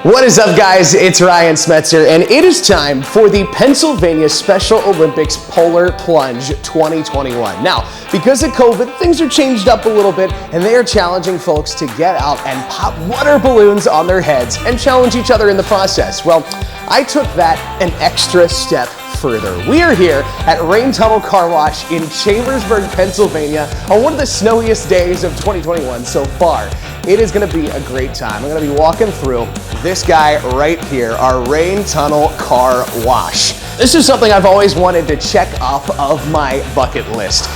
What is up, guys? It's Ryan Smetzer, and it is time for the Pennsylvania Special Olympics Polar Plunge 2021. Now, because of COVID, things are changed up a little bit, and they are challenging folks to get out and pop water balloons on their heads and challenge each other in the process. Well, I took that an extra step further. We are here at Rain Tunnel Car Wash in Chambersburg, Pennsylvania on one of the snowiest days of 2021 so far. It is going to be a great time. I'm going to be walking through this guy right here, our Rain Tunnel Car Wash. This is something I've always wanted to check off of my bucket list,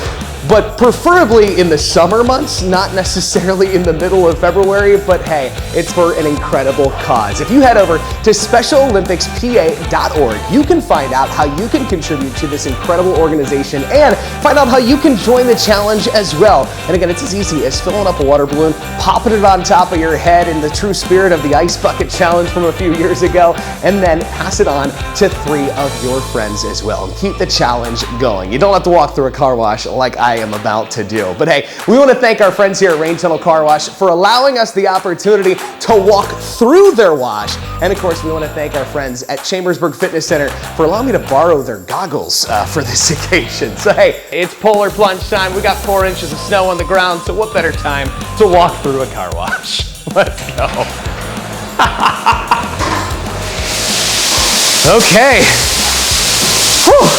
but preferably in the summer months, not necessarily in the middle of February, but hey, it's for an incredible cause. If you head over to specialolympicspa.org, you can find out how you can contribute to this incredible organization and find out how you can join the challenge as well. And again, it's as easy as filling up a water balloon, popping it on top of your head in the true spirit of the Ice Bucket Challenge from a few years ago, and then pass it on to 3 of your friends as well and keep the challenge going. You don't have to walk through a car wash like I am about to do. But hey, we want to thank our friends here at Rain Tunnel Car Wash for allowing us the opportunity to walk through their wash. And of course, we want to thank our friends at Chambersburg Fitness Center for allowing me to borrow their goggles for this occasion. So hey, it's polar plunge time. We got 4 inches of snow on the ground, so what better time to walk through a car wash? Let's go. Okay. Whew.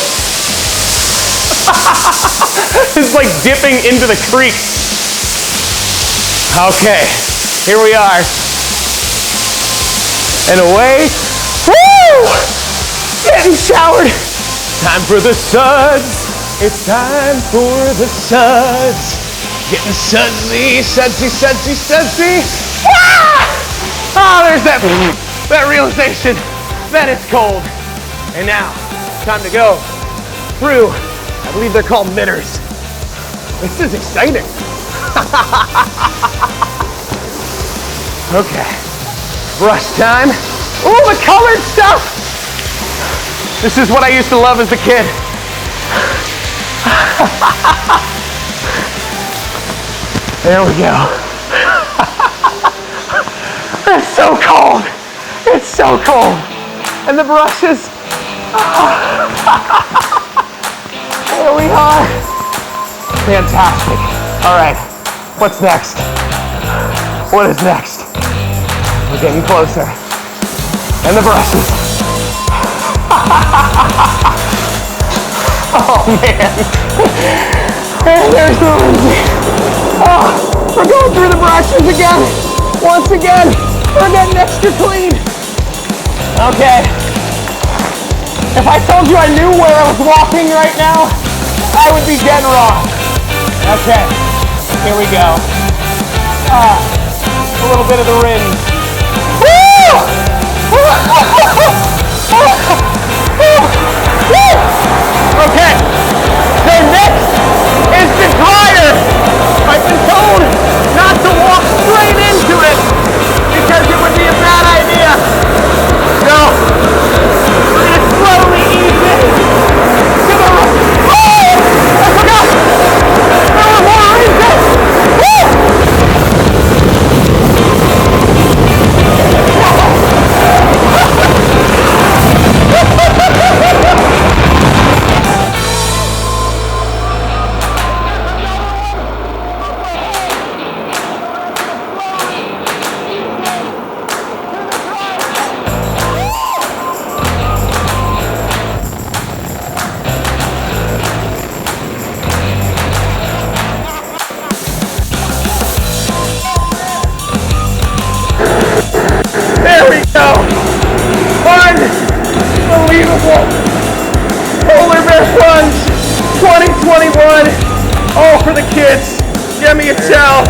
It's like dipping into the creek. Okay, here we are. And away. Woo! Getting showered. Time for the suds. It's time for the suds. Getting sudsy, sudsy, sudsy, sudsy. Ah! Oh, there's that realization that it's cold. And now, time to go through, I believe they're called mitters. This is exciting. Okay, brush time. Ooh, the colored stuff. This is what I used to love as a kid. There we go. It's so cold. It's so cold. And the brushes. There we are. Fantastic. All right, what's next? What is next? We're getting closer. And the brushes. Oh man. And there's the Lindsay. Oh, we're going through the brushes again. Once again, we're getting extra clean. Okay. If I told you I knew where I was walking right now, I would be dead wrong. Okay, here we go. A little bit of the rim. Woo! Okay, so next is the glider. I've been told not to walk straight into it because it would be a bad idea. So, we're gonna slowly ease in to the right. Oh! I forgot! There were more reasons! Woo! There we go! Unbelievable! Polar Bear Plunge 2021! All for the kids! Get me a towel!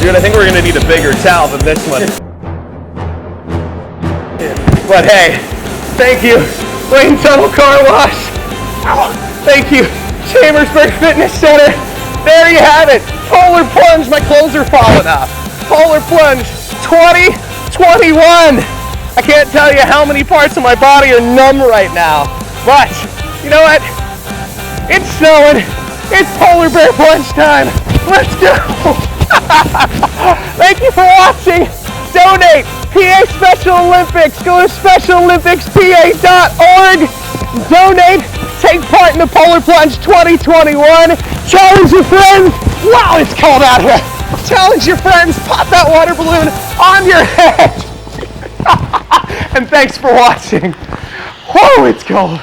Dude, I think we're gonna need a bigger towel than this one. But hey, thank you, Rain Tunnel Car Wash! Thank you, Chambersburg Fitness Center! There you have it! Polar Plunge! My clothes are falling off! Polar Plunge 2021! I can't tell you how many parts of my body are numb right now. But, you know what? It's snowing. It's Polar Bear Plunge time. Let's go. Thank you for watching. Don't donate. PA Special Olympics. Go to specialolympicspa.org. Donate. Take part in the Polar Plunge 2021. Challenge your friends. Wow, it's cold out here. Challenge your friends. Pop that water balloon on your head. And thanks for watching. Whoa, it's cold.